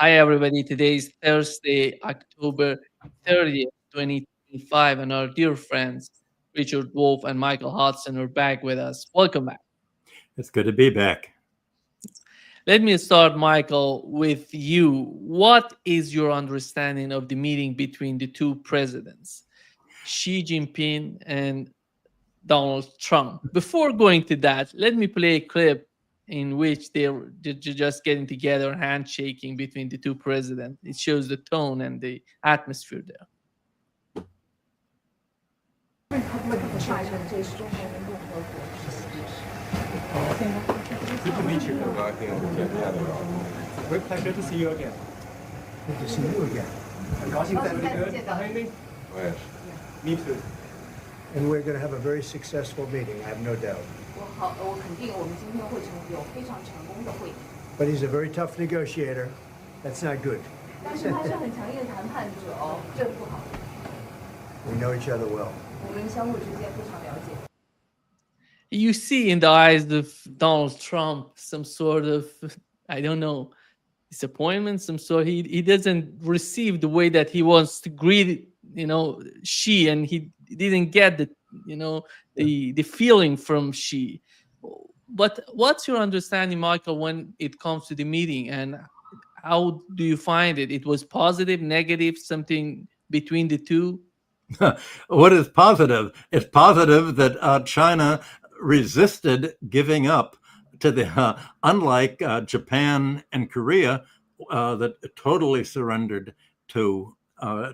Hi, everybody. Today is Thursday, October 30th, 2025, and our dear friends, Richard Wolff and Michael Hudson, are back with us. Welcome back. It's good to be back. Let me start, Michael, with you. What is your understanding of the meeting between the two presidents, Xi Jinping and Donald Trump? Before going to that, let me play a clip in which they're just getting together, handshaking between the two presidents. It shows the tone and the atmosphere there. Republic of China. Good to meet you. Great pleasure to see you again. Good to see you again. 很高兴在这里跟欢迎你。Me too. And we're going to have a very successful meeting, I have no doubt. 我肯定我们今天会有非常成功的会议。But he's a very tough negotiator. That's not good. 但是他是很强硬的谈判者哦，这不好。We know each other well. 我们相互之间非常了解。You see in the eyes of Donald Trump some sort of, I don't know, disappointment, some sort. He doesn't receive the way that he wants to greet, Xi, and he didn't get the feeling from Xi. But what's your understanding, Michael, when it comes to the meeting, and how do you find it? It was positive, negative, something between the two? What is positive? It's positive that China resisted giving up to unlike Japan and Korea, that totally surrendered to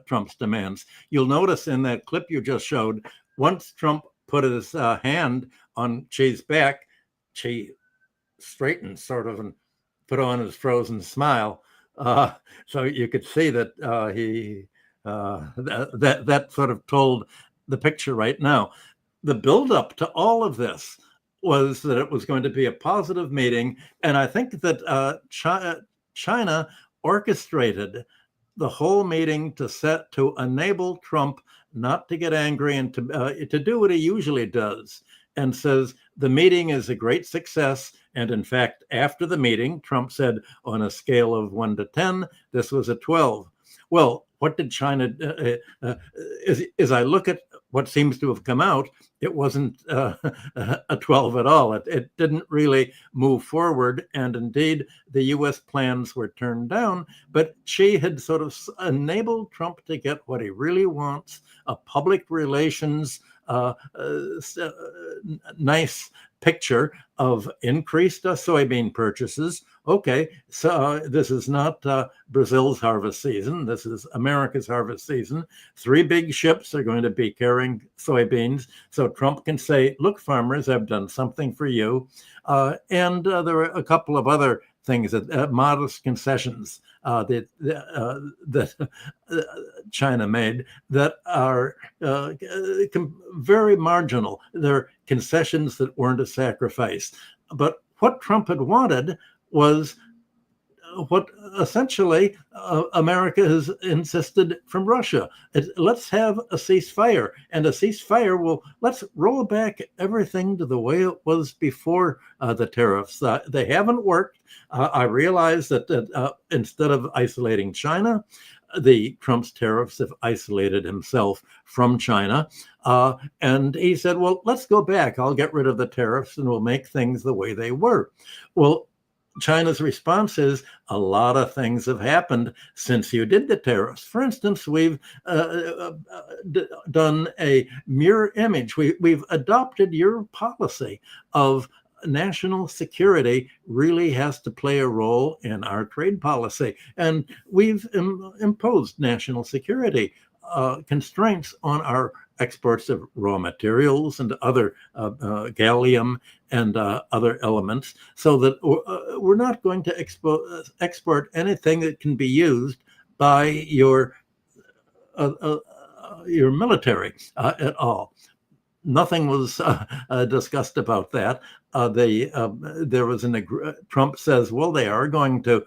Trump's demands. You'll notice in that clip you just showed, once Trump put his hand on Xi's back, Xi straightened sort of and put on his frozen smile. So you could see that that sort of told the picture right now. The buildup to all of this was that it was going to be a positive meeting, and I think that China orchestrated the whole meeting to enable Trump not to get angry and to do what he usually does, and says the meeting is a great success. And in fact, after the meeting, Trump said on a scale of 1 to 10, this was a 12. Well, what did China, as I look at what seems to have come out, it wasn't a 12 at all. It didn't really move forward. And indeed, the US plans were turned down. But Xi had sort of enabled Trump to get what he really wants, a public relations nice picture of increased soybean purchases. Okay, so this is not Brazil's harvest season. This is America's harvest season. 3 big ships are going to be carrying soybeans. So Trump can say, look, farmers, I've done something for you. And there are a couple of other things, modest concessions that China made that are very marginal. They're concessions that weren't a sacrifice. But what Trump had wanted was what essentially America has insisted from Russia. Let's have a ceasefire, and a ceasefire will, let's roll back everything to the way it was before the tariffs. They haven't worked. I realize that instead of isolating China, Trump's tariffs have isolated himself from China. And he said, well, let's go back. I'll get rid of the tariffs and we'll make things the way they were. Well, China's response is a lot of things have happened since you did the tariffs. For instance, we've done a mirror image. We've adopted your policy of national security really has to play a role in our trade policy. And we've imposed national security constraints on our exports of raw materials and other gallium and other elements, so that we're not going to export anything that can be used by your military at all. Nothing was discussed about that. There was Trump says, well, they are going to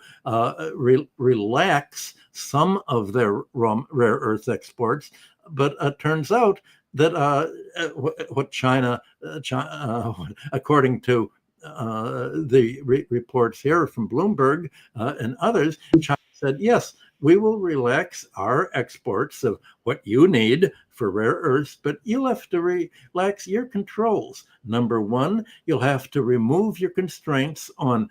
relax some of their rare earth exports, but it turns out that what China, according to the reports here from Bloomberg and others, China said, yes, we will relax our exports of what you need for rare earths, but you'll have to relax your controls. Number one, you'll have to remove your constraints on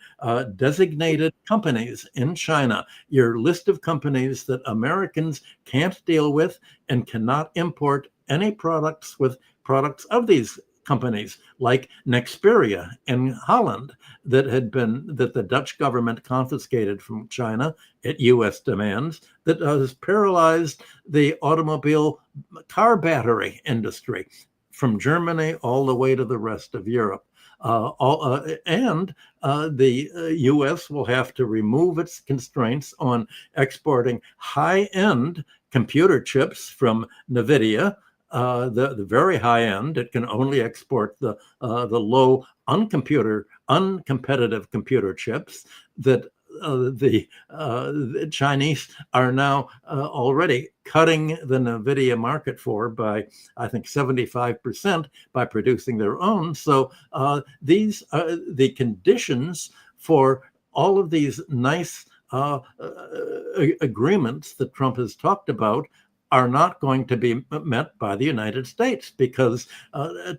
designated companies in China, your list of companies that Americans can't deal with and cannot import any products with products of these companies like Nexperia in Holland that the Dutch government confiscated from China at US demands, that has paralyzed the automobile car battery industry from Germany all the way to the rest of Europe. The US will have to remove its constraints on exporting high-end computer chips from NVIDIA, the very high end. It can only export the low uncompetitive computer chips that the Chinese are now already cutting the NVIDIA market for by, I think, 75% by producing their own. So these are the conditions for all of these nice agreements that Trump has talked about are not going to be met by the United States, because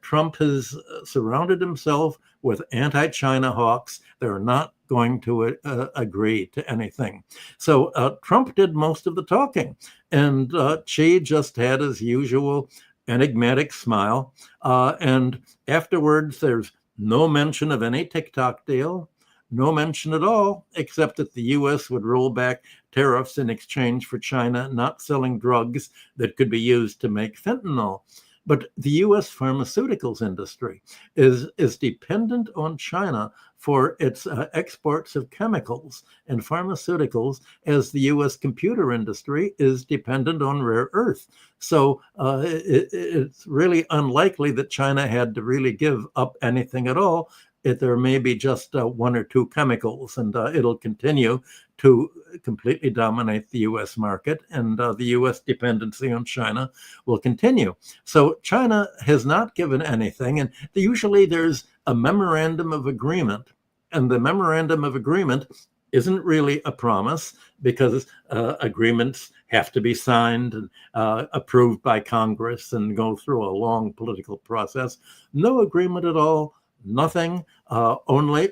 Trump has surrounded himself with anti-China hawks. They're not going to agree to anything. So Trump did most of the talking, and Xi just had his usual enigmatic smile. And afterwards, there's no mention of any TikTok deal. No mention at all, except that the U.S. would roll back tariffs in exchange for China not selling drugs that could be used to make fentanyl. But the U.S. pharmaceuticals industry is dependent on China for its exports of chemicals and pharmaceuticals, as the U.S. computer industry is dependent on rare earth. So it's really unlikely that China had to really give up anything at all. There may be just one or two chemicals, and it'll continue to completely dominate the U.S. market, and the U.S. dependency on China will continue. So China has not given anything, and usually there's a memorandum of agreement, and the memorandum of agreement isn't really a promise, because agreements have to be signed and approved by Congress and go through a long political process. No agreement at all. Nothing, only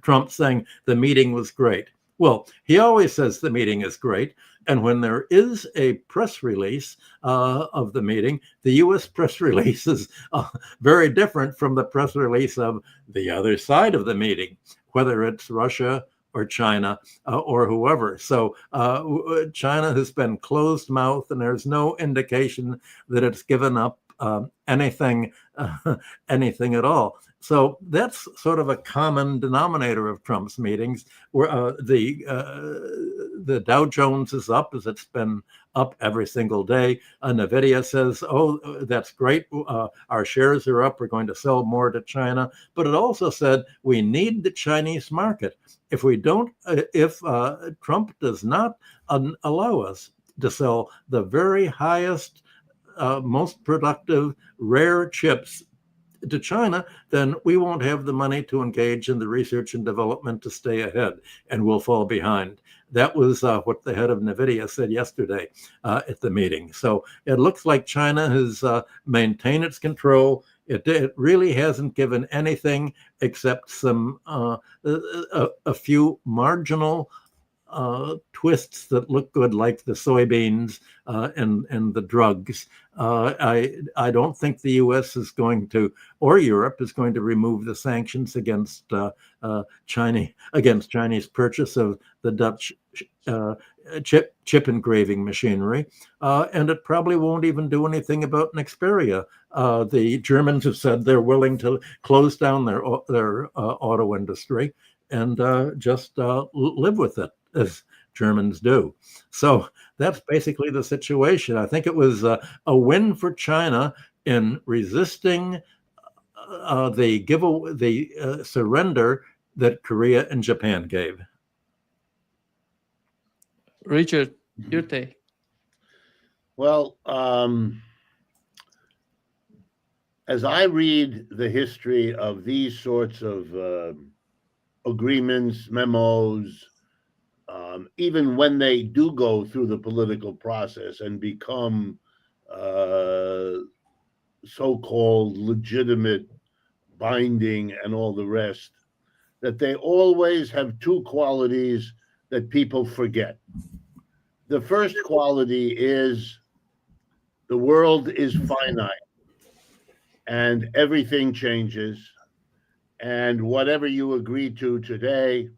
Trump saying the meeting was great. Well, he always says the meeting is great. And when there is a press release of the meeting, the U.S. press release is very different from the press release of the other side of the meeting, whether it's Russia or China or whoever. So China has been closed mouth, and there's no indication that it's given up anything at all. So that's sort of a common denominator of Trump's meetings, where the Dow Jones is up, as it's been up every single day. NVIDIA says, oh, that's great. Our shares are up. We're going to sell more to China. But it also said we need the Chinese market. If we don't, if Trump does not allow us to sell the very highest, most productive rare chips to China, then we won't have the money to engage in the research and development to stay ahead, and we'll fall behind. That was what the head of NVIDIA said yesterday at the meeting. So it looks like China has maintained its control. It really hasn't given anything except some a few marginal twists that look good, like the soybeans and the drugs. I don't think the U.S. is going to, or Europe is going to, remove the sanctions against Chinese purchase of the Dutch chip engraving machinery, and it probably won't even do anything about Nexperia. The Germans have said they're willing to close down their auto industry and just live with it, as Germans do. So that's basically the situation. I think it was a win for China in resisting the surrender that Korea and Japan gave. Richard, your take. Well, as I read the history of these sorts of agreements, memos, even when they do go through the political process and become so-called legitimate, binding, and all the rest, that they always have two qualities that people forget. The first quality is the world is finite and everything changes, and whatever you agree to today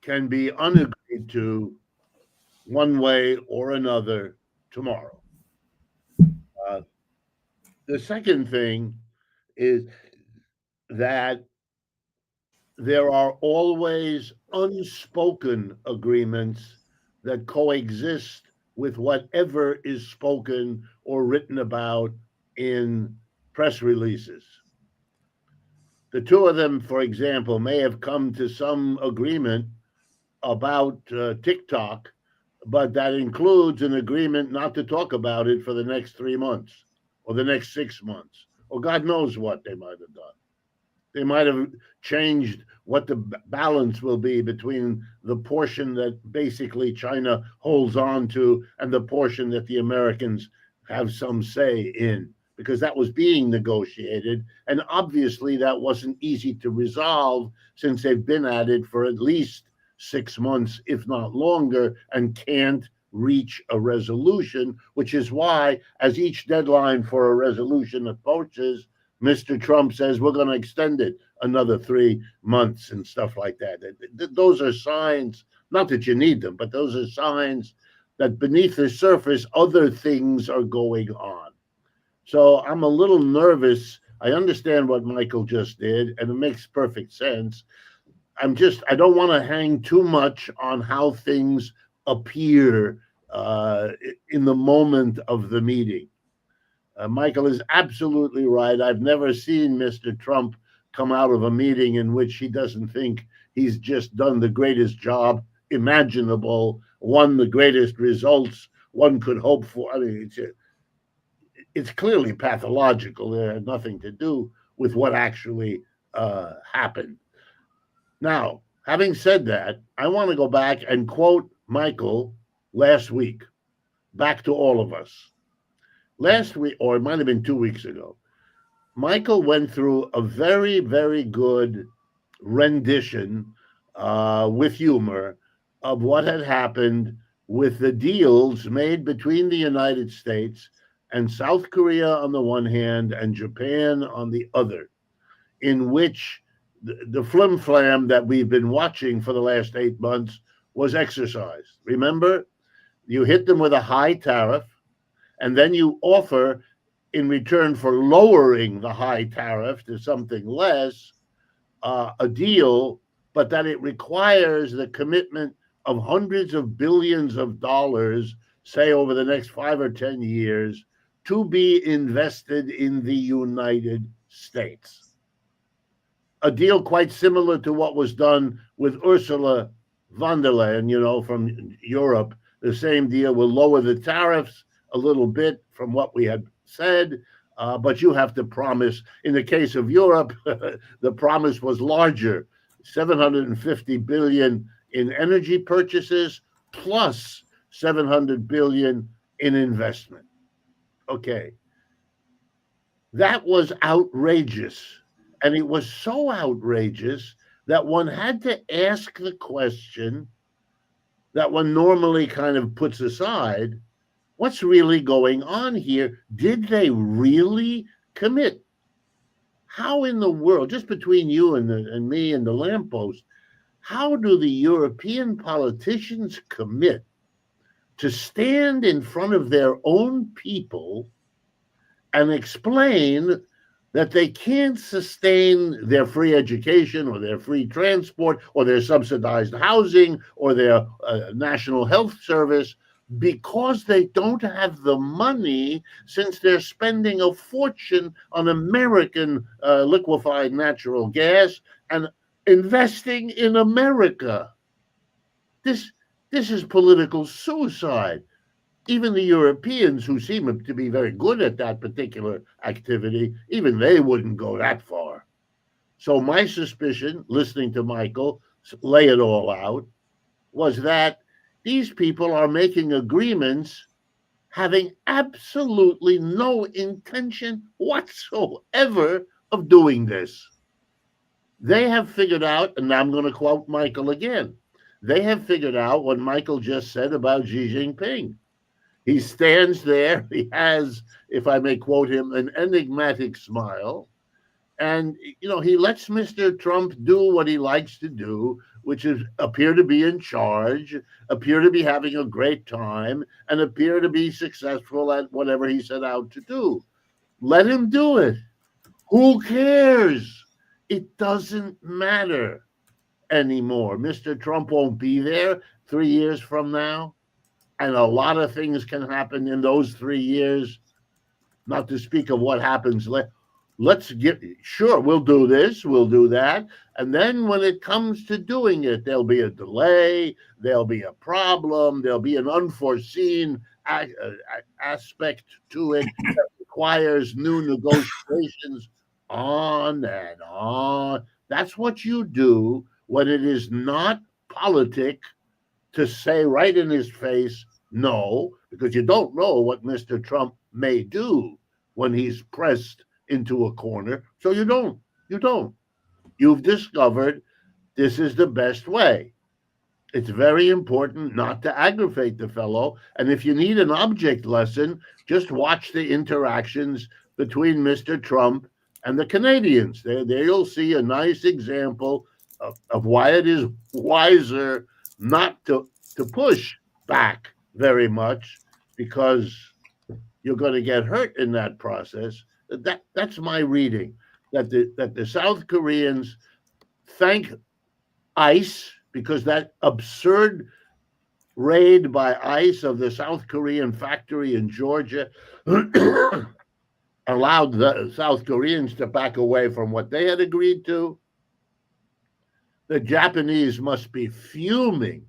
can be unagreed to one way or another tomorrow. The second thing is that there are always unspoken agreements that coexist with whatever is spoken or written about in press releases. The two of them, for example, may have come to some agreement about TikTok, but that includes an agreement not to talk about it for the next 3 months or the next 6 months, or God knows what they might have done. They might have changed what the balance will be between the portion that basically China holds on to and the portion that the Americans have some say in, because that was being negotiated. And obviously that wasn't easy to resolve, since they've been at it for at least 6 months, if not longer, and can't reach a resolution, which is why, as each deadline for a resolution approaches, Mr. Trump says we're going to extend it another 3 months and stuff like that. Those are signs, not that you need them, but those are signs that beneath the surface, other things are going on. So I'm a little nervous. I understand what Michael just did, and it makes perfect sense. I don't want to hang too much on how things appear in the moment of the meeting. Michael is absolutely right. I've never seen Mr. Trump come out of a meeting in which he doesn't think he's just done the greatest job imaginable, won the greatest results one could hope for. I mean, it's clearly pathological. It had nothing to do with what actually happened. Now, having said that, I want to go back and quote Michael last week, back to all of us. Last week, or it might have been 2 weeks ago, Michael went through a very, very good rendition with humor of what had happened with the deals made between the United States and South Korea on the one hand and Japan on the other, in which the flim-flam that we've been watching for the last 8 months was exercised. Remember, you hit them with a high tariff, and then you offer, in return for lowering the high tariff to something less, a deal, but that it requires the commitment of hundreds of billions of dollars, say over the next 5 or 10 years, to be invested in the United States. A deal quite similar to what was done with Ursula von der Leyen, from Europe. The same deal will lower the tariffs a little bit from what we had said, but you have to promise. In the case of Europe, the promise was larger, 750 billion in energy purchases plus 700 billion in investment. Okay. That was outrageous. And it was so outrageous that one had to ask the question that one normally kind of puts aside: what's really going on here? Did they really commit? How in the world, just between you and me and the lamppost, how do the European politicians commit to stand in front of their own people and explain that they can't sustain their free education or their free transport or their subsidized housing or their national health service because they don't have the money, since they're spending a fortune on American liquefied natural gas and investing in America? This is political suicide. Even the Europeans, who seem to be very good at that particular activity, even they wouldn't go that far. So my suspicion, listening to Michael lay it all out, was that these people are making agreements having absolutely no intention whatsoever of doing this. They have figured out, and I'm going to quote Michael again, they have figured out what Michael just said about Xi Jinping. He stands there, he has, if I may quote him, an enigmatic smile. And, he lets Mr. Trump do what he likes to do, which is appear to be in charge, appear to be having a great time, and appear to be successful at whatever he set out to do. Let him do it. Who cares? It doesn't matter anymore. Mr. Trump won't be there 3 years from now. And a lot of things can happen in those 3 years, not to speak of what happens later. Sure, we'll do this, we'll do that. And then when it comes to doing it, there'll be a delay, there'll be a problem, there'll be an unforeseen aspect to it that requires new negotiations, on and on. That's what you do when it is not politic to say right in his face, no, because you don't know what Mr. Trump may do when he's pressed into a corner. So you don't. You've discovered this is the best way. It's very important not to aggravate the fellow. And if you need an object lesson, just watch the interactions between Mr. Trump and the Canadians. There you'll see a nice example of why it is wiser not to push back very much, because you're going to get hurt in that process. That's my reading. That the South Koreans thank ICE, because that absurd raid by ICE of the South Korean factory in Georgia allowed the South Koreans to back away from what they had agreed to. The Japanese must be fuming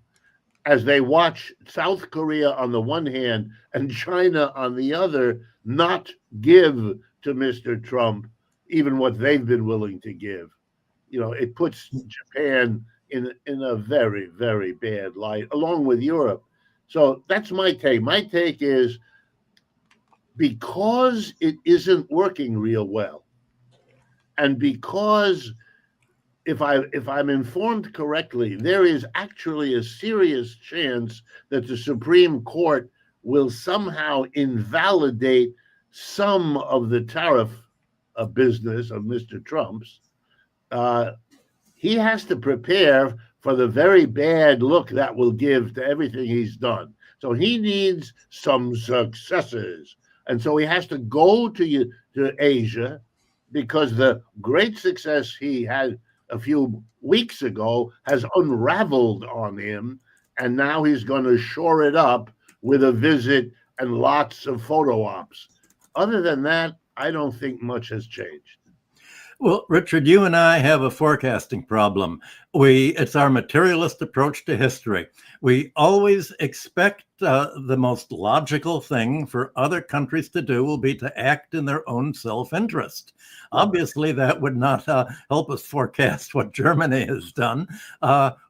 as they watch South Korea on the one hand and China on the other not give to Mr. Trump even what they've been willing to give. It puts Japan in a very, very bad light, along with Europe. So that's my take. My take is, because it isn't working real well, and because if I'm informed correctly, there is actually a serious chance that the Supreme Court will somehow invalidate some of the tariff business of Mr. Trump's. He has to prepare for the very bad look that will give to everything he's done. So he needs some successes. And so he has to go to Asia, because the great success he had a few weeks ago has unraveled on him. And now he's going to shore it up with a visit and lots of photo ops. Other than that, I don't think much has changed. Well, Richard, you and I have a forecasting problem. It's our materialist approach to history. We always expect the most logical thing for other countries to do will be to act in their own self-interest. Obviously, that would not help us forecast what Germany has done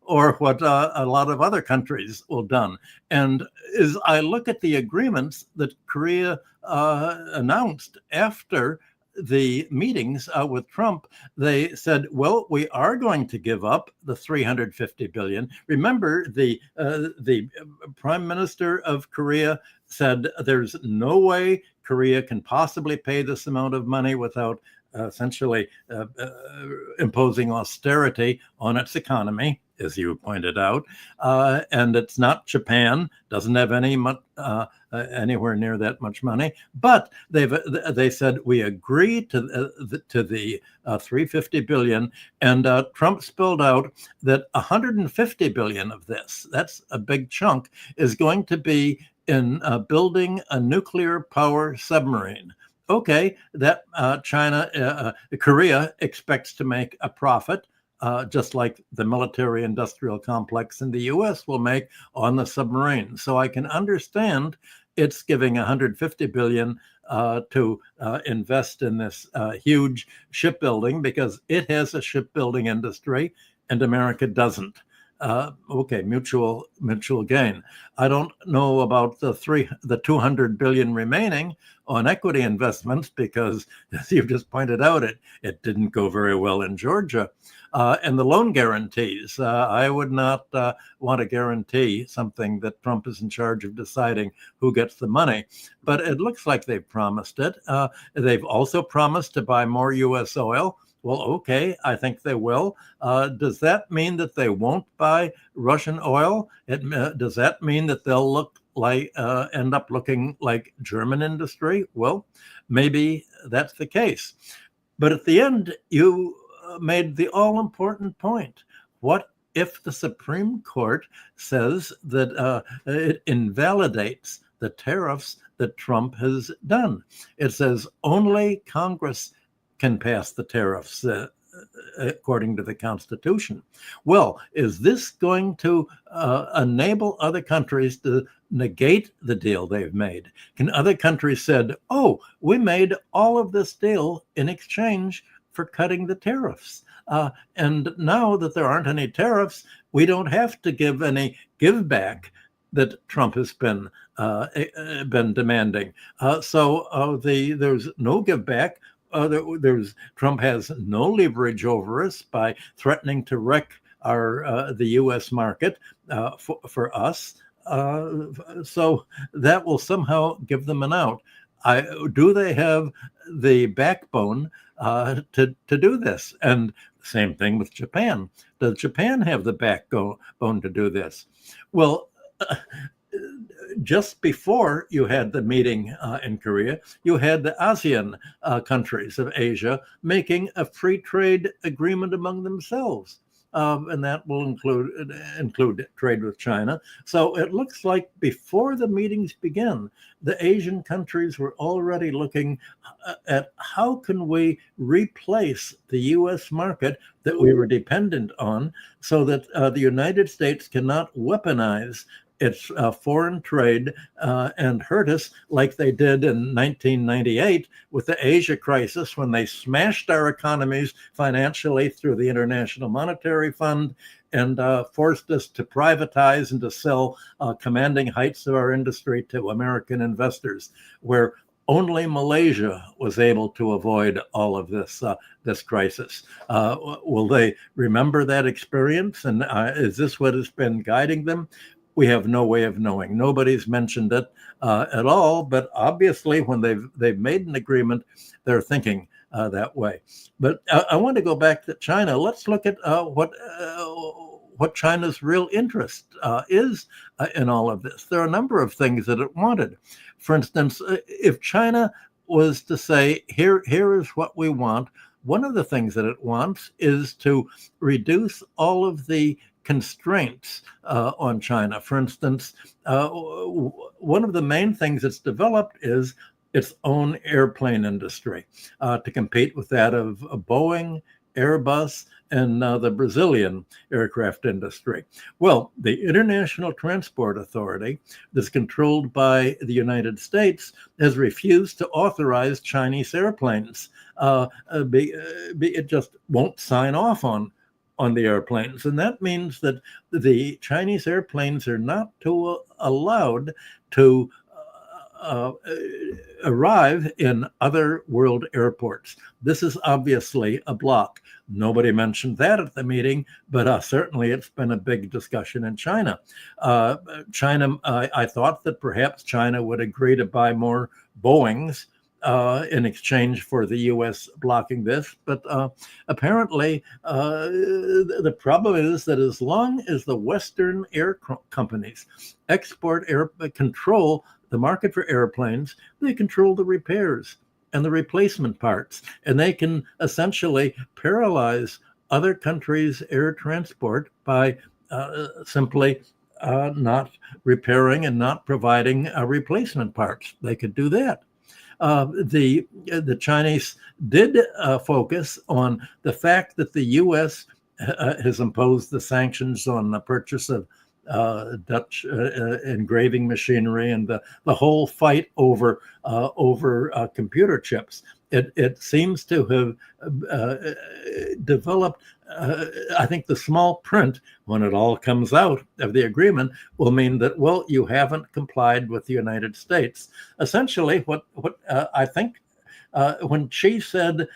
or what a lot of other countries will done. And as I look at the agreements that Korea announced after the meetings with Trump, they said, well, we are going to give up the $350 billion. Remember, the prime minister of Korea said there's no way Korea can possibly pay this amount of money without essentially imposing austerity on its economy, as you pointed out. And it's not Japan, doesn't have anywhere near that much money. But they said, we agree to the $350 billion. And Trump spelled out that $150 billion of this, that's a big chunk, is going to be in building a nuclear power submarine. Okay, that Korea expects to make a profit, just like the military industrial complex in the US will make on the submarine. So I can understand it's giving $150 billion to invest in this huge shipbuilding, because it has a shipbuilding industry and America doesn't. Okay, mutual gain. I don't know about the 200 billion remaining on equity investments because, as you just pointed out, it didn't go very well in Georgia. And the loan guarantees. I would not want to guarantee something that Trump is in charge of deciding who gets the money. But it looks like they've promised it. They've also promised to buy more U.S. oil. Well, okay, I think they will. Does that mean that they won't buy Russian oil? Does that mean that they'll end up looking like German industry? Well, maybe that's the case. But at the end, you made the all-important point. What if the Supreme Court says that it invalidates the tariffs that Trump has done? It says only Congress can pass the tariffs according to the Constitution. Well, is this going to enable other countries to negate the deal they've made? Can other countries said, oh, we made all of this deal in exchange for cutting the tariffs. And now that there aren't any tariffs, we don't have to give any give back that Trump has been demanding. So there's no give back. Trump has no leverage over us by threatening to wreck the U.S. market for us. So that will somehow give them an out. Do they have the backbone to do this? And same thing with Japan. Does Japan have the backbone to do this? Well, just before you had the meeting in Korea, you had the ASEAN countries of Asia making a free trade agreement among themselves. And that will include trade with China. So it looks like before the meetings begin, the Asian countries were already looking at how can we replace the U.S. market that we were dependent on so that the United States cannot weaponize its foreign trade and hurt us like they did in 1998 with the Asia crisis when they smashed our economies financially through the International Monetary Fund and forced us to privatize and to sell commanding heights of our industry to American investors, where only Malaysia was able to avoid all of this crisis. Will they remember that experience? And is this what has been guiding them? We have no way of knowing. Nobody's mentioned it at all, but obviously when they've made an agreement, they're thinking that way. But I want to go back to China. Let's look at what China's real interest is in all of this. There are a number of things that it wanted. For instance, if China was to say, here is what we want, one of the things that it wants is to reduce all of the constraints on China. For instance, one of the main things it's developed is its own airplane industry to compete with that of Boeing, Airbus, and the Brazilian aircraft industry. Well, the International Transport Authority, that's controlled by the United States, has refused to authorize Chinese airplanes. It just won't sign off on the airplanes. And that means that the Chinese airplanes are not allowed to arrive in other world airports. This is obviously a block. Nobody mentioned that at the meeting, but certainly it's been a big discussion in China. I thought that perhaps China would agree to buy more Boeings in exchange for the U.S. blocking this. But apparently, the problem is that as long as the Western air companies control the market for airplanes, they control the repairs and the replacement parts, and they can essentially paralyze other countries' air transport by simply not repairing and not providing replacement parts. They could do that. The Chinese did focus on the fact that the U.S. Has imposed the sanctions on the purchase of Dutch engraving machinery and the whole fight over computer chips. it seems to have developed. I think the small print, when it all comes out of the agreement, will mean that, well, you haven't complied with the United States. Essentially, what I think when Xi said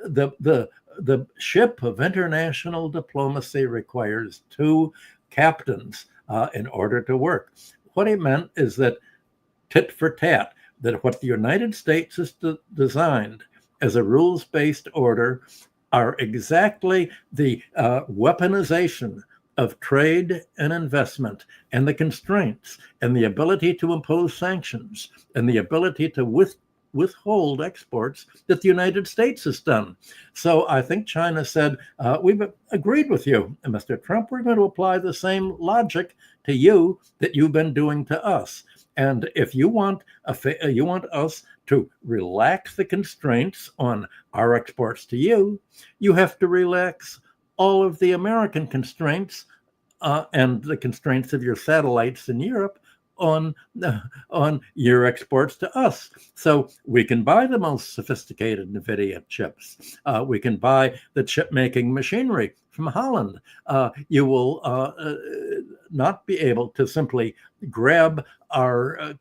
the ship of international diplomacy requires two captains in order to work, what he meant is that tit for tat, that what the United States has designed as a rules-based order are exactly the weaponization of trade and investment, and the constraints, and the ability to impose sanctions, and the ability to withhold exports that the United States has done. So I think China said, we've agreed with you, Mr. Trump. We're going to apply the same logic to you that you've been doing to us. And if you want us to relax the constraints on our exports to you, you have to relax all of the American constraints and the constraints of your satellites in Europe on your exports to us. So we can buy the most sophisticated NVIDIA chips. We can buy the chip-making machinery from Holland. You will not be able to simply grab our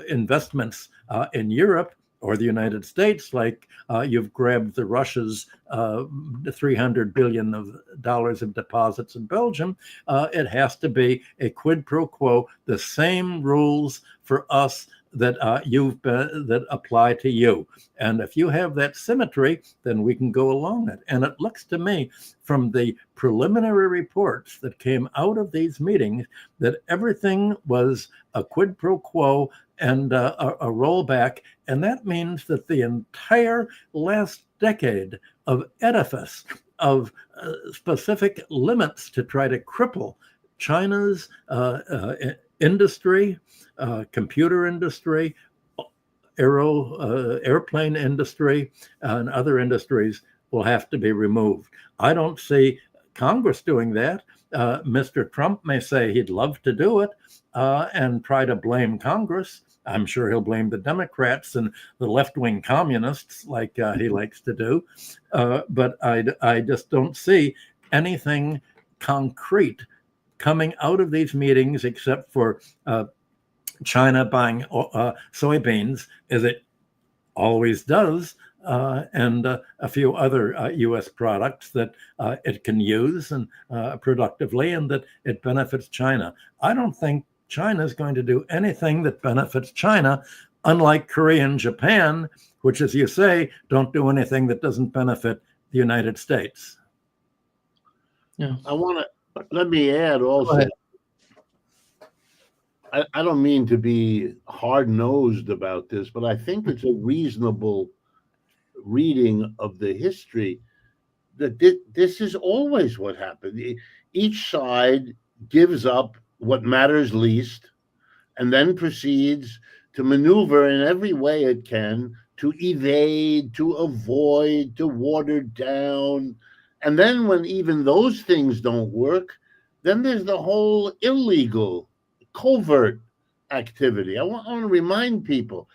investments in Europe or the United States, like you've grabbed the Russia's $300 billion of deposits in Belgium. It has to be a quid pro quo, the same rules for us that that apply to you. And if you have that symmetry, then we can go along it. And it looks to me, from the preliminary reports that came out of these meetings, that everything was a quid pro quo and a rollback. And that means that the entire last decade of edifice, of specific limits to try to cripple China's industry, computer industry, airplane industry, and other industries will have to be removed. I don't see Congress doing that. Mr. Trump may say he'd love to do it and try to blame Congress. I'm sure he'll blame the Democrats and the left-wing communists like he likes to do. But I just don't see anything concrete coming out of these meetings except for China buying soybeans, as it always does, and a few other U.S. products that it can use and productively, and that it benefits China. I don't think China is going to do anything that benefits China, unlike Korea and Japan, which, as you say, don't do anything that doesn't benefit the United States. Yeah. Let me add also, I don't mean to be hard-nosed about this, but I think it's a reasonable reading of the history that this is always what happened. Each side gives up what matters least and then proceeds to maneuver in every way it can to evade, to avoid, to water down. And then when even those things don't work, then there's the whole illegal, covert activity. I want to remind people,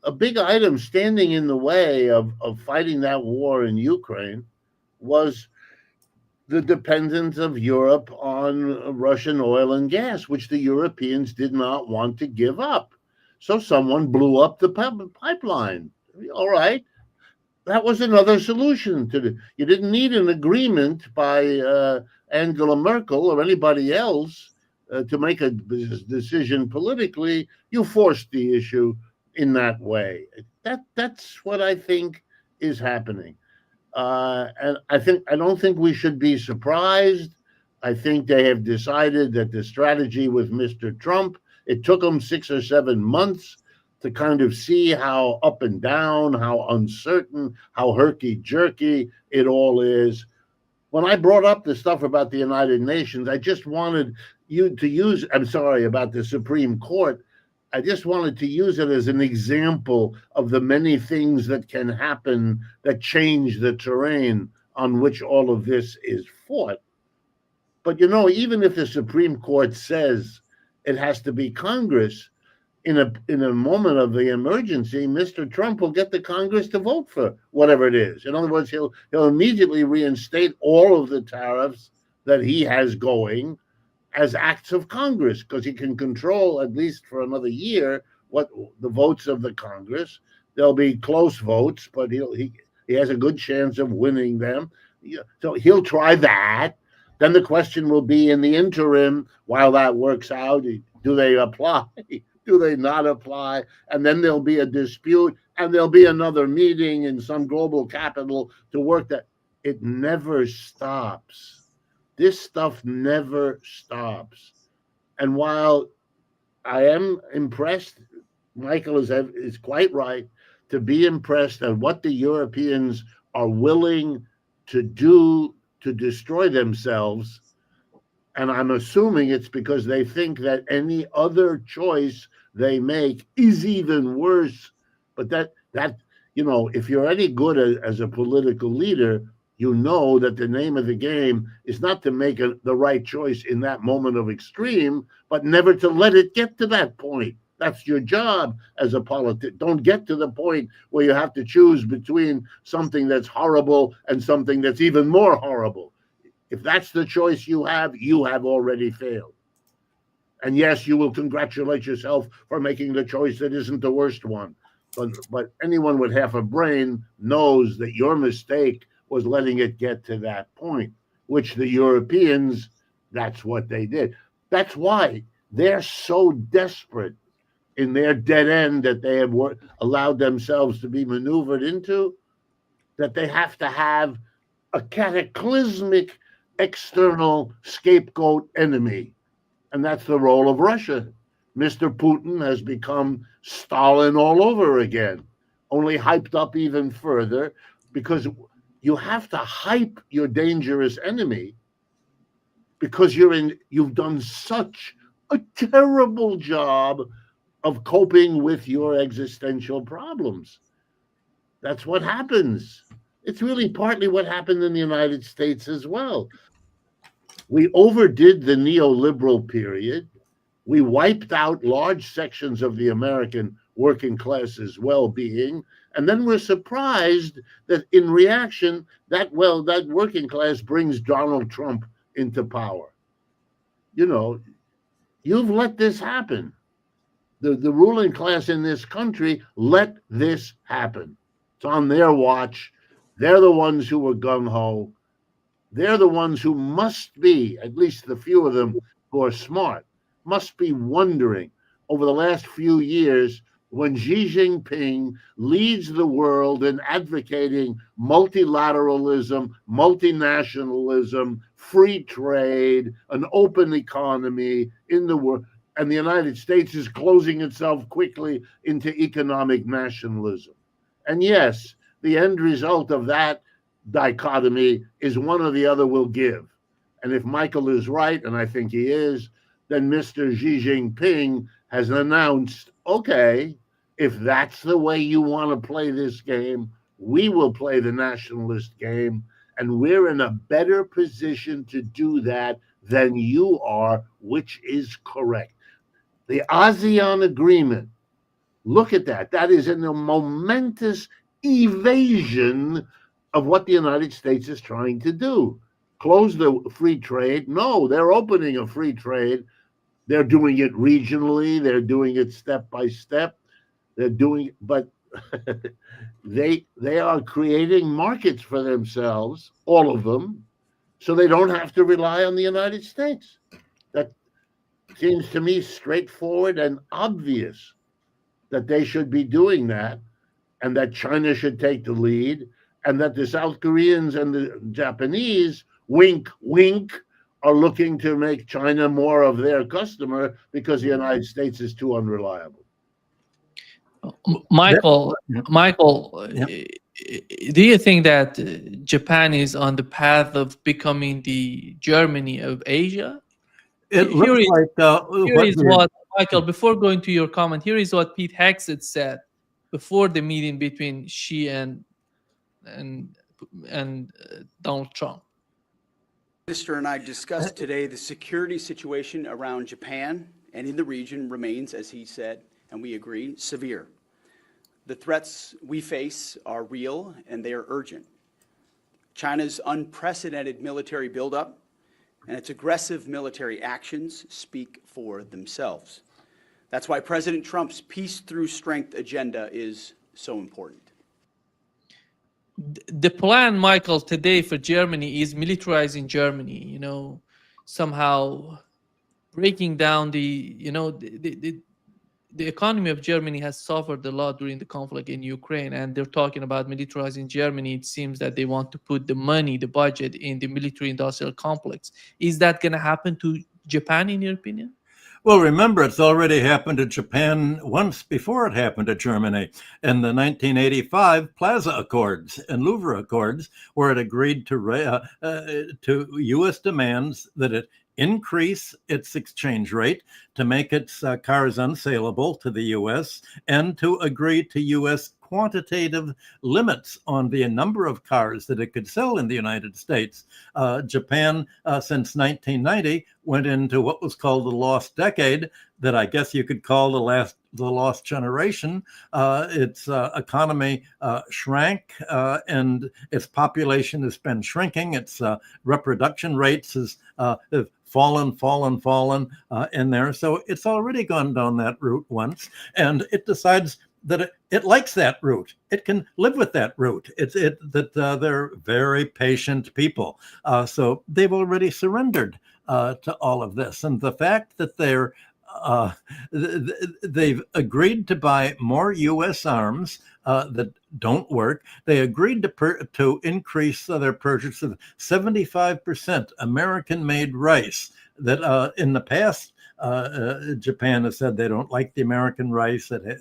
a big item standing in the way of fighting that war in Ukraine was the dependence of Europe on Russian oil and gas, which the Europeans did not want to give up. So someone blew up the pipeline. All right. That was another solution to it. You didn't need an agreement by Angela Merkel or anybody else to make a decision politically. You forced the issue in that way. That's what I think is happening. And I don't think we should be surprised. I think they have decided that the strategy with Mr. Trump, it took them 6 or 7 months to kind of see how up and down, how uncertain, how herky-jerky it all is. When I brought up the stuff about the United Nations, I just wanted you to use, I'm sorry, about the Supreme Court, I just wanted to use it as an example of the many things that can happen that change the terrain on which all of this is fought. But, even if the Supreme Court says it has to be Congress, in a moment of the emergency, Mr. Trump will get the Congress to vote for whatever it is. In other words, he'll immediately reinstate all of the tariffs that he has going as acts of Congress, because he can control, at least for another year, what the votes of the Congress. There'll be close votes, but he has a good chance of winning them. So he'll try that. Then the question will be, in the interim, while that works out, do they apply? Do they not apply? And then there'll be a dispute, and there'll be another meeting in some global capital to work that. It never stops. This stuff never stops. And while I am impressed, Michael is quite right to be impressed at what the Europeans are willing to do to destroy themselves. And I'm assuming it's because they think that any other choice they make is even worse. But that if you're any good as a political leader, you know that the name of the game is not to make the right choice in that moment of extreme, but never to let it get to that point. That's your job as a politician. Don't get to the point where you have to choose between something that's horrible and something that's even more horrible. If that's the choice you have already failed. And yes, you will congratulate yourself for making the choice that isn't the worst one. But anyone with half a brain knows that your mistake was letting it get to that point, which the Europeans, that's what they did. That's why they're so desperate in their dead end that they have allowed themselves to be maneuvered into, that they have to have a cataclysmic external scapegoat enemy. And that's the role of Russia. Mr. Putin has become Stalin all over again, only hyped up even further, because you have to hype your dangerous enemy because you've done such a terrible job of coping with your existential problems. That's what happens. It's really partly what happened in the United States as well. We overdid the neoliberal period. We wiped out large sections of the American working class's well-being, and then we're surprised that in reaction, that working class brings Donald Trump into power. You've let this happen. The ruling class in this country let this happen. It's on their watch. They're the ones who were gung-ho. They're the ones who must be, at least the few of them who are smart, must be wondering over the last few years when Xi Jinping leads the world in advocating multilateralism, multinationalism, free trade, an open economy in the world, and the United States is closing itself quickly into economic nationalism. And yes, the end result of that dichotomy is one or the other will give. And if Michael is right, and I think he is, then Mr. Xi Jinping has announced, okay, if that's the way you want to play this game, we will play the nationalist game, and we're in a better position to do that than you are, which is correct. The ASEAN agreement, look at that. That is in a momentous evasion of what the United States is trying to do. Close the free trade. No, they're opening a free trade. They're doing it regionally. They're doing it step by step. But they are creating markets for themselves, all of them, so they don't have to rely on the United States. That seems to me straightforward and obvious that they should be doing that, and that China should take the lead, and that the South Koreans and the Japanese, wink, wink, are looking to make China more of their customer because the United States is too unreliable. Michael, Yeah. do you think that Japan is on the path of becoming the Germany of Asia? It looks like Here is what, Michael, before going to your comment, here is what Pete Hegseth said before the meeting between Xi and Donald Trump. Minister and I discussed today the security situation around Japan and in the region remains, as he said, and we agree, severe. The threats we face are real and they are urgent. China's unprecedented military buildup and its aggressive military actions speak for themselves. That's why President Trump's peace through strength agenda is so important. The plan, Michael, today for Germany is militarizing Germany, somehow breaking down the economy of Germany has suffered a lot during the conflict in Ukraine, and they're talking about militarizing Germany. It seems that they want to put the money, the budget in the military industrial complex. Is that going to happen to Japan, in your opinion? Well, remember, it's already happened to Japan once before it happened to Germany in the 1985 Plaza Accords and Louvre Accords, where it agreed to U.S. demands that it increase its exchange rate to make its cars unsaleable to the U.S. and to agree to U.S. quantitative limits on the number of cars that it could sell in the United States. Japan, since 1990, went into what was called the lost decade, that I guess you could call the lost generation. Its economy shrank, and its population has been shrinking. Its reproduction rates have fallen in there. So it's already gone down that route once, and it decides that it likes that route. It can live with that route. They're very patient people. So they've already surrendered to all of this. And the fact that they've agreed to buy more U.S. arms that don't work. They agreed to increase their purchase of 75% American-made rice that in the past, Japan has said they don't like the American rice. It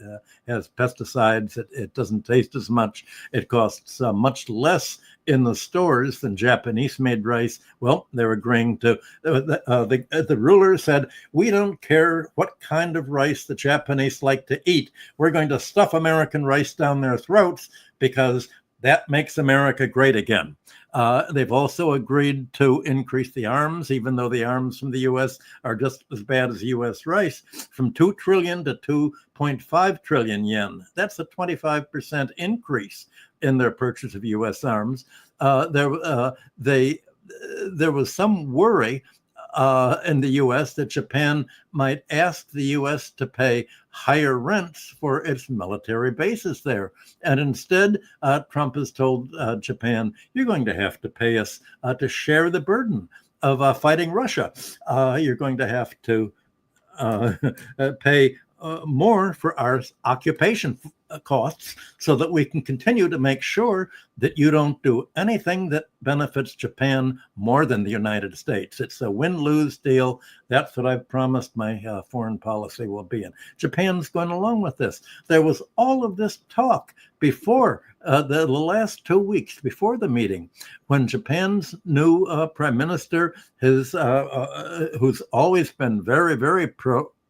has pesticides. It doesn't taste as much. It costs much less in the stores than Japanese-made rice. Well, they're agreeing to. The ruler said, "We don't care what kind of rice the Japanese like to eat. We're going to stuff American rice down their throats because that makes America great again." They've also agreed to increase the arms, even though the arms from the U.S. are just as bad as U.S. rice, from 2 trillion to 2.5 trillion yen. That's a 25% increase in their purchase of U.S. arms. There was some worry in the U.S. that Japan might ask the U.S. to pay higher rents for its military bases there. And instead, Trump has told Japan, you're going to have to pay us to share the burden of fighting Russia. You're going to have to pay more for our occupation costs so that we can continue to make sure that you don't do anything that benefits Japan more than the United States. It's a win-lose deal. That's what I've promised my foreign policy will be. And Japan's going along with this. There was all of this talk before the last 2 weeks before the meeting, when Japan's new prime minister, who's always been very, very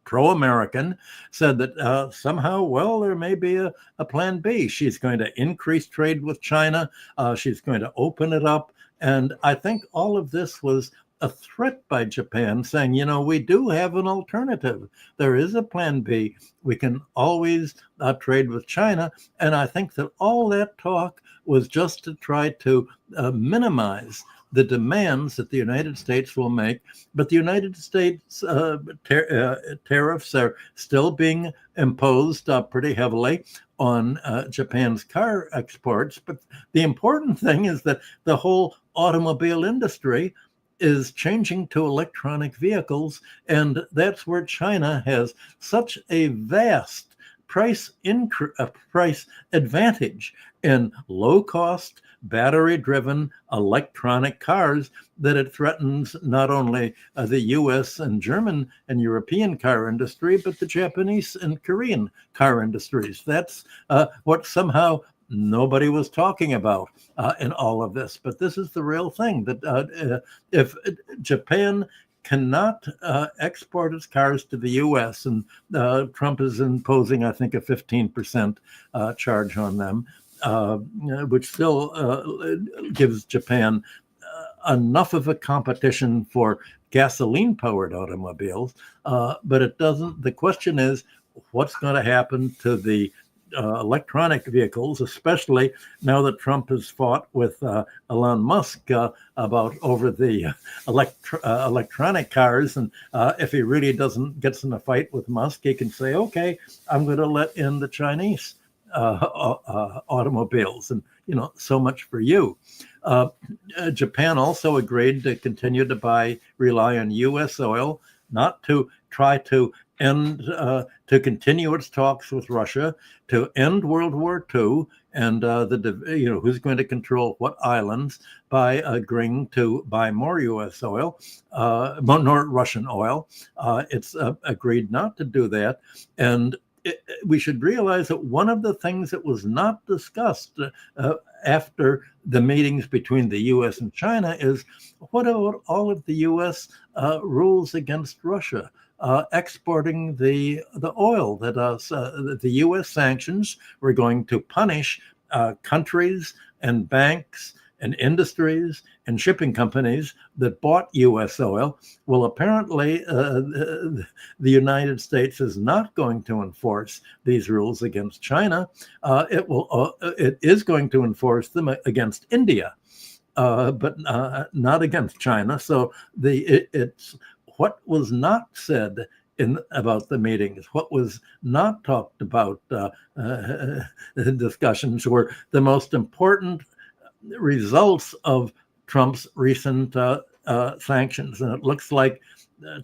pro-American, said that somehow, well, there may be a plan B. She's going to increase trade with China. She's going to open it up. And I think all of this was a threat by Japan, saying, we do have an alternative. There is a plan B. We can always trade with China. And I think that all that talk was just to try to minimize the demands that the United States will make. But the United States tariffs are still being imposed pretty heavily on Japan's car exports. But the important thing is that the whole automobile industry is changing to electronic vehicles, and that's where China has such a vast price advantage in low-cost, battery-driven electronic cars that it threatens not only the U.S. and German and European car industry, but the Japanese and Korean car industries. That's what somehow nobody was talking about in all of this. But this is the real thing, that if Japan cannot export its cars to the U.S., and Trump is imposing, I think, a 15% charge on them, which still gives Japan enough of a competition for gasoline-powered automobiles. But it doesn't. The question is, what's going to happen to the electronic vehicles, especially now that Trump has fought with Elon Musk about over the electronic cars. And if he really gets in a fight with Musk, he can say, okay, I'm going to let in the Chinese automobiles, and so much for you. Japan also agreed to continue to rely on U.S. oil, not to try to to continue its talks with Russia, to end World War II, and who's going to control what islands by agreeing to buy more U.S. oil, more Russian oil. It's agreed not to do that, and we should realize that one of the things that was not discussed after the meetings between the U.S. and China is what about all of the U.S. Rules against Russia exporting the oil that the U.S. sanctions were going to punish countries and banks and industries and shipping companies that bought U.S. oil. Well, apparently, the United States is not going to enforce these rules against China. It is going to enforce them against India, but not against China. So it's what was not said about the meetings, what was not talked about. The discussions were the most important results of Trump's recent sanctions. And it looks like,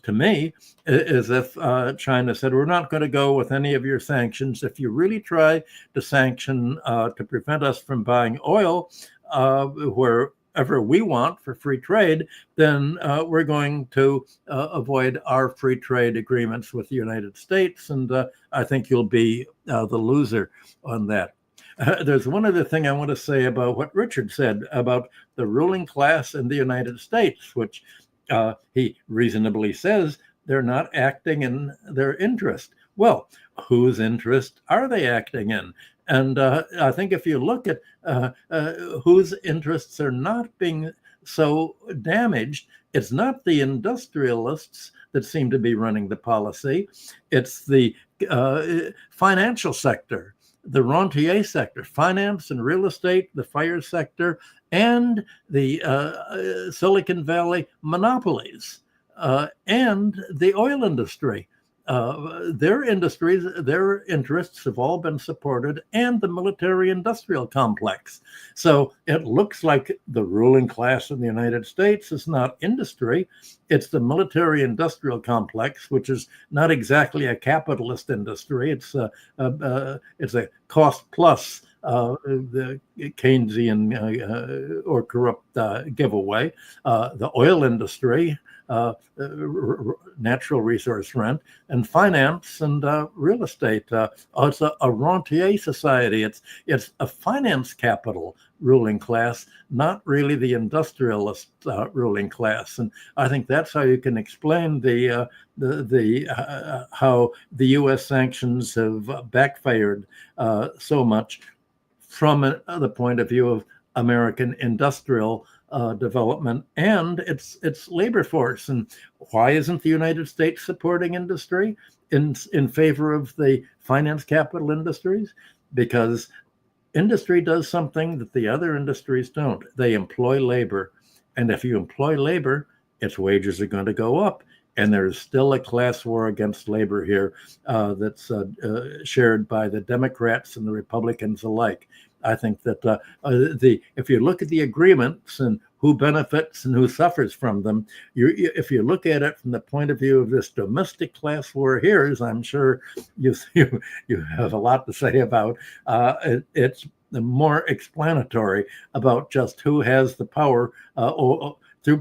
to me, as if China said, we're not going to go with any of your sanctions. If you really try to sanction to prevent us from buying oil wherever we want for free trade, then we're going to avoid our free trade agreements with the United States. And I think you'll be the loser on that. There's one other thing I want to say about what Richard said about the ruling class in the United States, which he reasonably says they're not acting in their interest. Well, whose interest are they acting in? And I think if you look at whose interests are not being so damaged, it's not the industrialists that seem to be running the policy. It's the financial sector, the rentier sector, finance and real estate, the fire sector, and the Silicon Valley monopolies, and the oil industry. Their industries, their interests have all been supported, and the military-industrial complex. So it looks like the ruling class in the United States is not industry, it's the military-industrial complex, which is not exactly a capitalist industry. It's a cost-plus the Keynesian or corrupt giveaway. The oil industry, natural resource rent, and finance and real estate. It's a rentier society. It's a finance capital ruling class, not really the industrialist ruling class. And I think that's how you can explain how the U.S. sanctions have backfired so much from the point of view of American industrial development and its labor force. And why isn't the United States supporting industry in favor of the finance capital industries? Because industry does something that the other industries don't. They employ labor. And if you employ labor, its wages are going to go up. And there's still a class war against labor here that's shared by the Democrats and the Republicans alike. I think that if you look at the agreements and who benefits and who suffers from them, if you look at it from the point of view of this domestic class war here, as I'm sure you have a lot to say about, it's more explanatory about just who has the power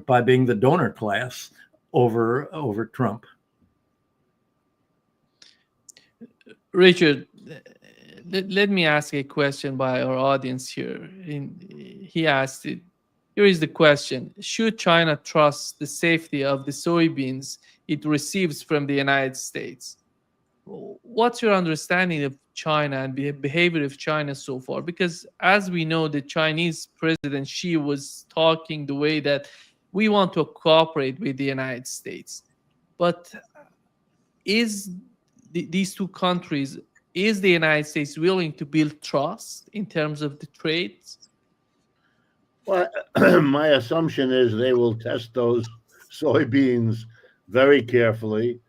by being the donor class over Trump. Richard, let me ask a question by our audience here. He asked it. Here is the question. Should China trust the safety of the soybeans it receives from the United States? What's your understanding of China and the behavior of China so far? Because as we know, the Chinese President Xi was talking the way that we want to cooperate with the United States. But is these two countries, is the United States willing to build trust in terms of the trades? Well, my assumption is they will test those soybeans very carefully.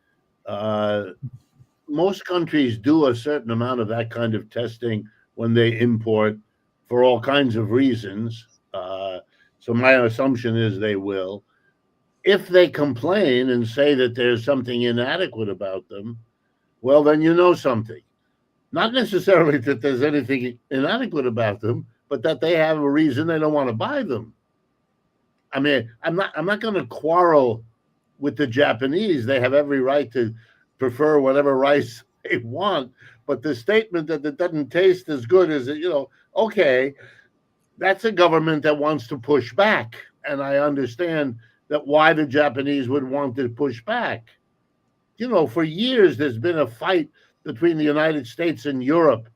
Most countries do a certain amount of that kind of testing when they import for all kinds of reasons. So my assumption is they will. If they complain and say that there's something inadequate about them, well, then you know something. Not necessarily that there's anything inadequate about them, but that they have a reason they don't want to buy them. I mean, I'm not going to quarrel with the Japanese. They have every right to prefer whatever rice they want. But the statement that it doesn't taste as good as it, okay, that's a government that wants to push back. And I understand that why the Japanese would want to push back. For years, there's been a fight between the United States and Europe.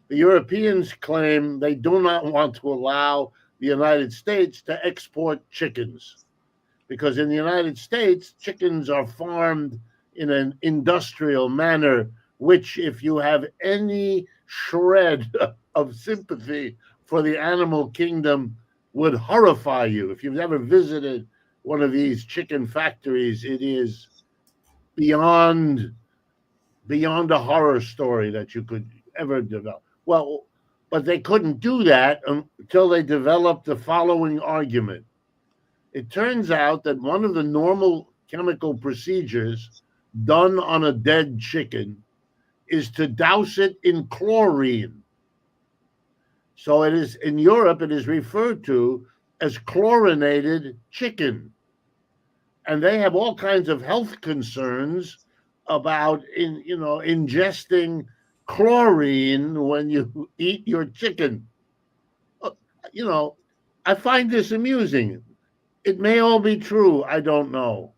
The Europeans claim they do not want to allow the United States to export chickens because in the United States, chickens are farmed in an industrial manner, which if you have any shred of sympathy for the animal kingdom would horrify you. If you've ever visited one of these chicken factories, it is beyond a horror story that you could ever develop. Well, but they couldn't do that until they developed the following argument. It turns out that one of the normal chemical procedures done on a dead chicken is to douse it in chlorine. So it is in Europe, it is referred to as chlorinated chicken. And they have all kinds of health concerns about ingesting chlorine when you eat your chicken. I find this amusing. It may all be true, I don't know.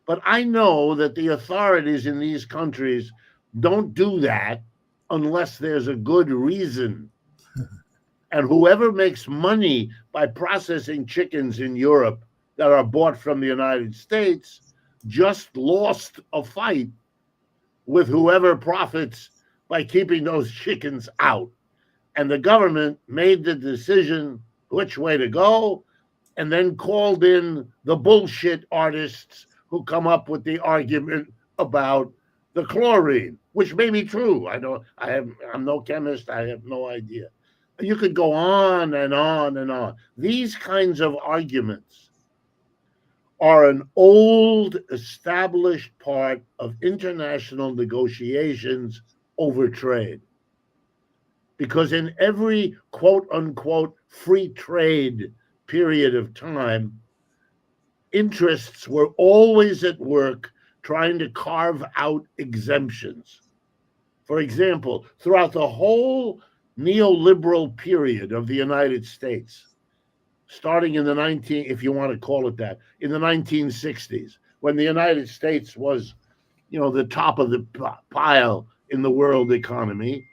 But I know that the authorities in these countries don't do that unless there's a good reason. And whoever makes money by processing chickens in Europe that are bought from the United States just lost a fight with whoever profits by keeping those chickens out. And the government made the decision which way to go and then called in the bullshit artists who come up with the argument about the chlorine, which may be true. I'm no chemist. I have no idea. You could go on and on and on. These kinds of arguments are an old established part of international negotiations over trade. Because in every quote unquote free trade period of time, interests were always at work trying to carve out exemptions. For example, throughout the whole neoliberal period of the United States, starting in if you want to call it that, in the 1960s, when the United States was, the top of the pile in the world economy,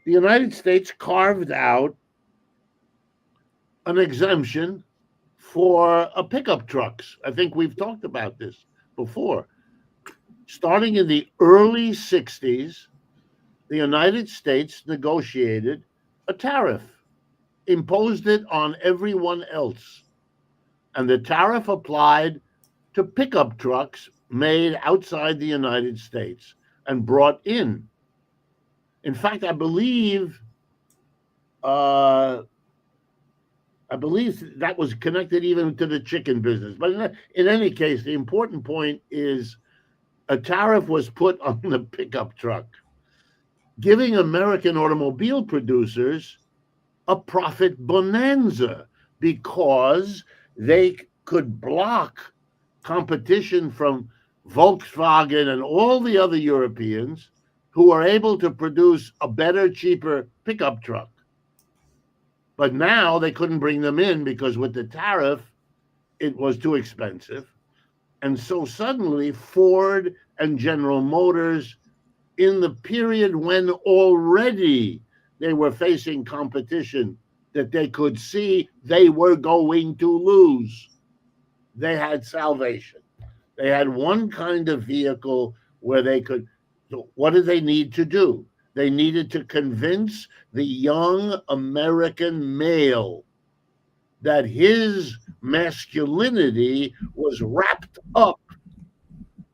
the United States carved out an exemption for pickup trucks. I think we've talked about this before. Starting in the early 60s, the United States negotiated a tariff, imposed it on everyone else. And the tariff applied to pickup trucks made outside the United States and brought in. In fact, I believe that was connected even to the chicken business. But in any case, the important point is a tariff was put on the pickup truck, giving American automobile producers a profit bonanza because they could block competition from Volkswagen and all the other Europeans who are able to produce a better, cheaper pickup truck. But now they couldn't bring them in because with the tariff, it was too expensive. And so suddenly Ford and General Motors, in the period when already they were facing competition that they could see they were going to lose, they had salvation. They had one kind of vehicle where they could So what did they need to do? They needed to convince the young American male that his masculinity was wrapped up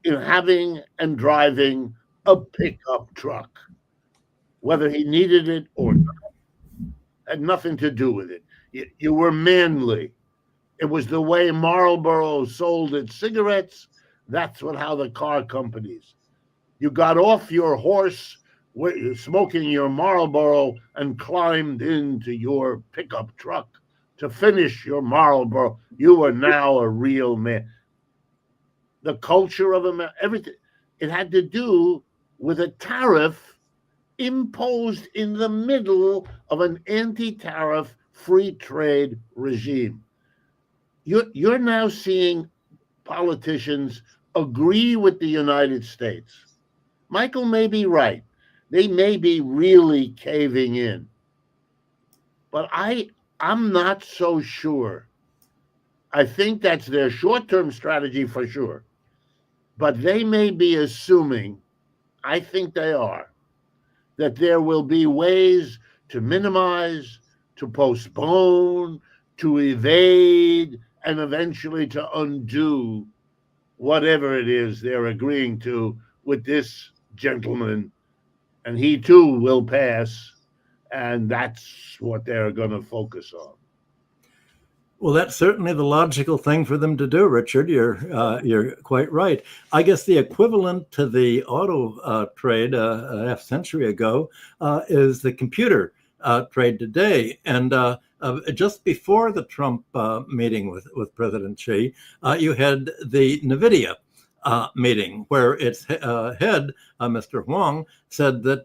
in having and driving a pickup truck. Whether he needed it or not had nothing to do with it. You were manly. It was the way Marlboro sold its cigarettes. That's how the car companies. You got off your horse smoking your Marlboro and climbed into your pickup truck to finish your Marlboro. You were now a real man. The culture of America, everything, it had to do with a tariff imposed in the middle of an anti-tariff free trade regime. You're now seeing politicians agree with the United States. Michael may be right. They may be really caving in. But I'm not so sure. I think that's their short-term strategy for sure. But they may be assuming, I think they are, that there will be ways to minimize, to postpone, to evade, and eventually to undo whatever it is they're agreeing to with this gentleman. And he too will pass. And that's what they're going to focus on. Well, that's certainly the logical thing for them to do, Richard. You're quite right. I guess the equivalent to the auto trade a half century ago is the computer trade today. And just before the Trump meeting with President Xi, you had the NVIDIA meeting where its head, Mr. Huang, said that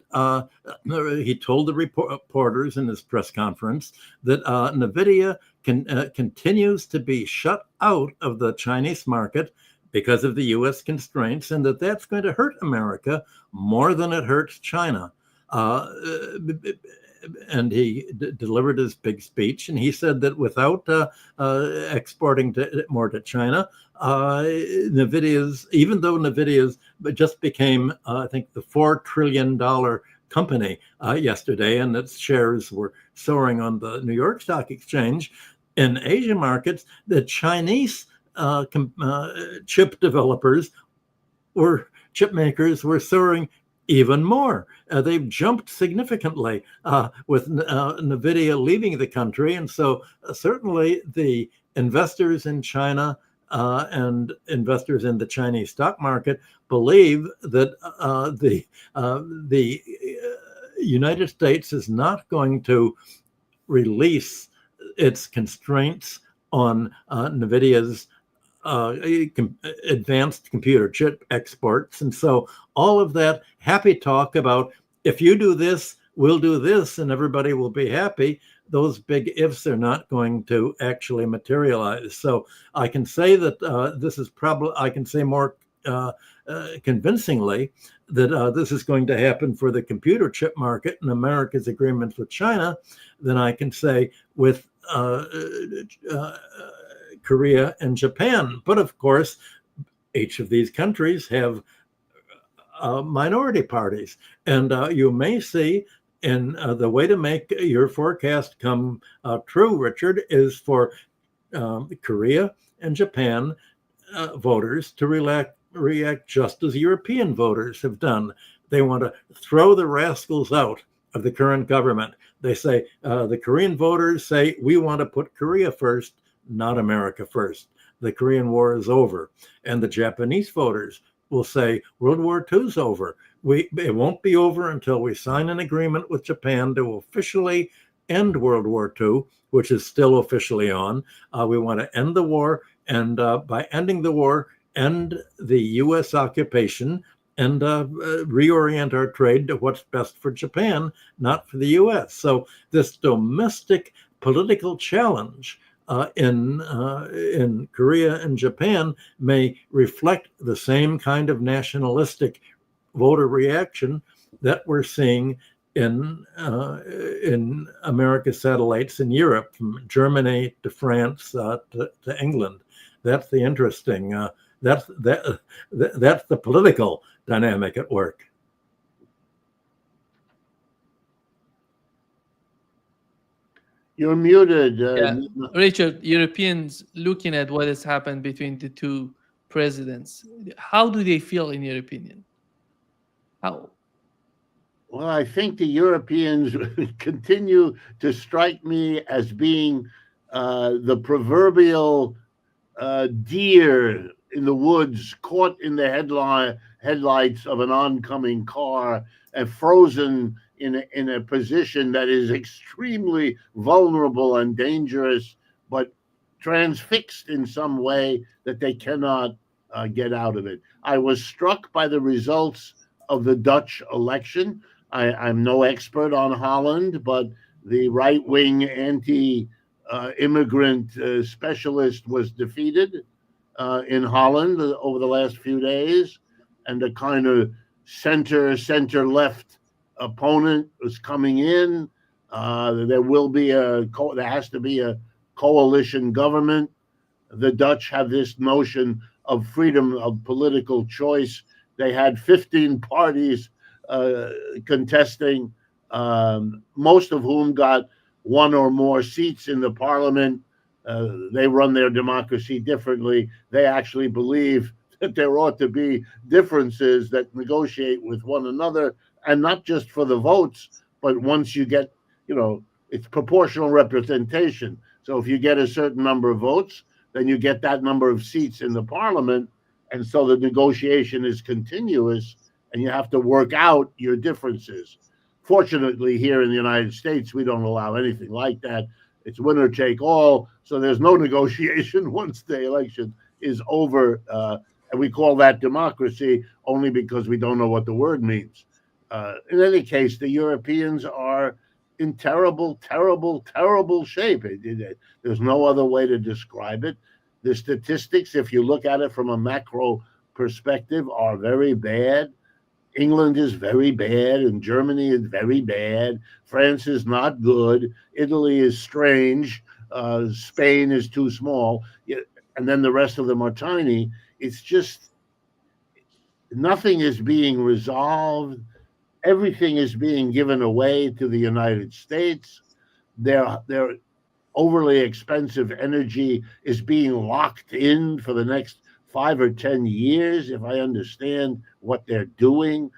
he told the reporters in his press conference that NVIDIA continues to be shut out of the Chinese market because of the U.S. constraints, and that's going to hurt America more than it hurts China. And he delivered his big speech, and he said that without exporting more to China, even though NVIDIA's just became, I think, the $4 trillion company yesterday, and its shares were soaring on the New York Stock Exchange. In Asian markets, the Chinese chip makers were soaring even more. They've jumped significantly with NVIDIA leaving the country. And so certainly the investors in China and investors in the Chinese stock market believe that the United States is not going to release its constraints on NVIDIA's advanced computer chip exports. And so all of that happy talk about if you do this, we'll do this, and everybody will be happy, those big ifs are not going to actually materialize. So I can say that this is probably, I can say more convincingly that this is going to happen for the computer chip market and America's agreements with China than I can say with Korea and Japan. But of course, each of these countries have minority parties. And you may see in the way to make your forecast come true, Richard, is for Korea and Japan voters to react just as European voters have done. They want to throw the rascals out of the current government. They say, the Korean voters say, we want to put Korea first, not America first. The Korean War is over. And the Japanese voters will say, World War II is over. It won't be over until we sign an agreement with Japan to officially end World War II, which is still officially on. We want to end the war, and by ending the war, end the U.S. occupation and reorient our trade to what's best for Japan, not for the U.S. So this domestic political challenge in Korea and Japan may reflect the same kind of nationalistic voter reaction that we're seeing in America's satellites in Europe, from Germany to France to England. That's the interesting. That's the political dynamic at work. You're muted. Yeah, Richard, Europeans looking at what has happened between the two presidents, how do they feel in your opinion? How? Well, I think the Europeans continue to strike me as being the proverbial deer in the woods, caught in the headlights of an oncoming car and frozen in a position that is extremely vulnerable and dangerous, but transfixed in some way that they cannot get out of it. I was struck by the results of the Dutch election. I'm no expert on Holland, but the right wing anti immigrant specialist was defeated in Holland over the last few days, and the kind of center left opponent was coming in. There has to be a coalition government. The Dutch have this notion of freedom of political choice. They had 15 parties contesting, most of whom got one or more seats in the parliament. They run their democracy differently. They actually believe that there ought to be differences that negotiate with one another, and not just for the votes, but once you get, it's proportional representation. So if you get a certain number of votes, then you get that number of seats in the parliament. And so the negotiation is continuous, and you have to work out your differences. Fortunately, here in the United States, we don't allow anything like that. It's winner take all. So there's no negotiation once the election is over. And we call that democracy only because we don't know what the word means. In any case, the Europeans are in terrible, terrible, terrible shape. There's no other way to describe it. The statistics, if you look at it from a macro perspective, are very bad. England is very bad, and Germany is very bad. France is not good. Italy is strange. Spain is too small. And then the rest of them are tiny. It's just nothing is being resolved. Everything is being given away to the United States. Their overly expensive energy is being locked in for the next 5 or 10 years, if I understand what they're doing.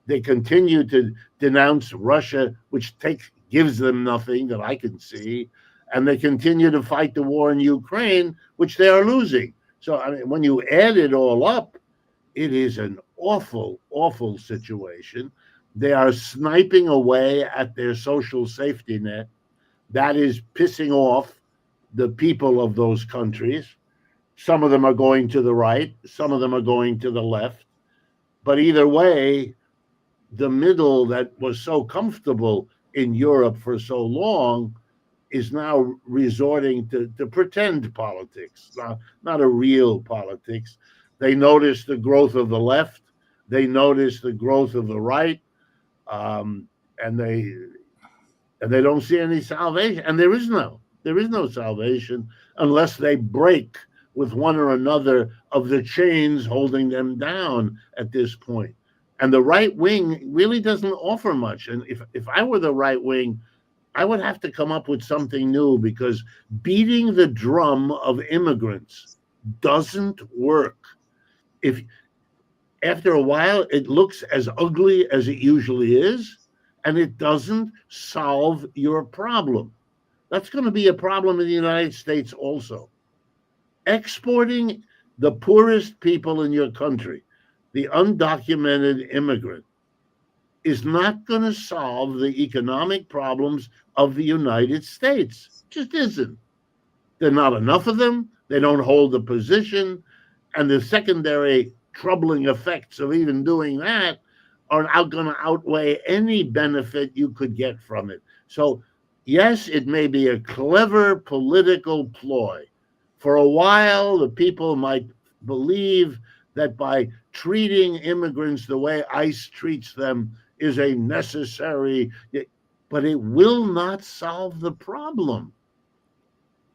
They continue to denounce Russia, which gives them nothing that I can see. And they continue to fight the war in Ukraine, which they are losing. So when you add it all up, it is an awful, awful situation. They are sniping away at their social safety net. That is pissing off the people of those countries. Some of them are going to the right, some of them are going to the left. But either way, the middle that was so comfortable in Europe for so long is now resorting to pretend politics, not a real politics. They notice the growth of the left, they notice the growth of the right, and they don't see any salvation. And there is no salvation unless they break with one or another of the chains holding them down at this point. And the right wing really doesn't offer much. And if I were the right wing, I would have to come up with something new, because beating the drum of immigrants doesn't work. If after a while it looks as ugly as it usually is, and it doesn't solve your problem. That's going to be a problem in the United States also. Exporting the poorest people in your country, the undocumented immigrant, is not going to solve the economic problems of the United States. It just isn't. There are not enough of them. They don't hold the position. And the secondary troubling effects of even doing that are going to outweigh any benefit you could get from it. So, yes, it may be a clever political ploy. For a while, the people might believe that by treating immigrants the way ICE treats them is a necessary, but it will not solve the problem.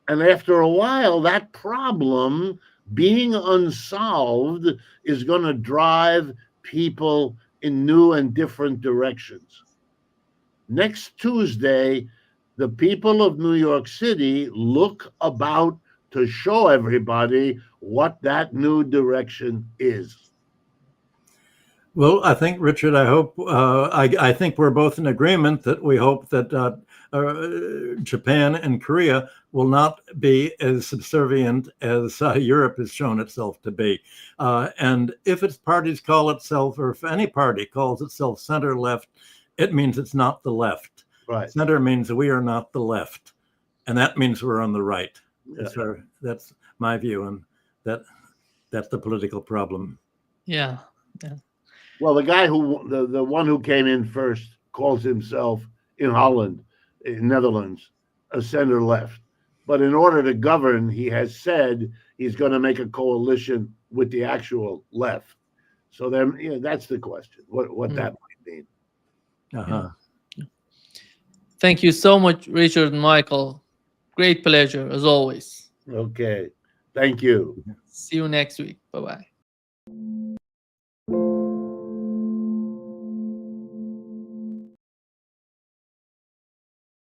And after a while, that problem being unsolved is going to drive people in new and different directions. Next Tuesday, the people of New York City look about to show everybody what that new direction is. Well, I think, Richard, I hope, I think we're both in agreement that we hope that Japan and Korea will not be as subservient as Europe has shown itself to be. And if its parties call itself, or if any party calls itself center left, it means it's not the left. Right. Center means we are not the left. And that means we're on the right. Yeah. So that's my view. And that's the political problem. Yeah. Well, the guy the one who came in first calls himself in Holland, in Netherlands, a center left. But in order to govern, he has said he's going to make a coalition with the actual left. So then, that's the question, what that might mean. Uh-huh. Thank you so much, Richard and Michael. Great pleasure, as always. Okay. Thank you. See you next week. Bye-bye.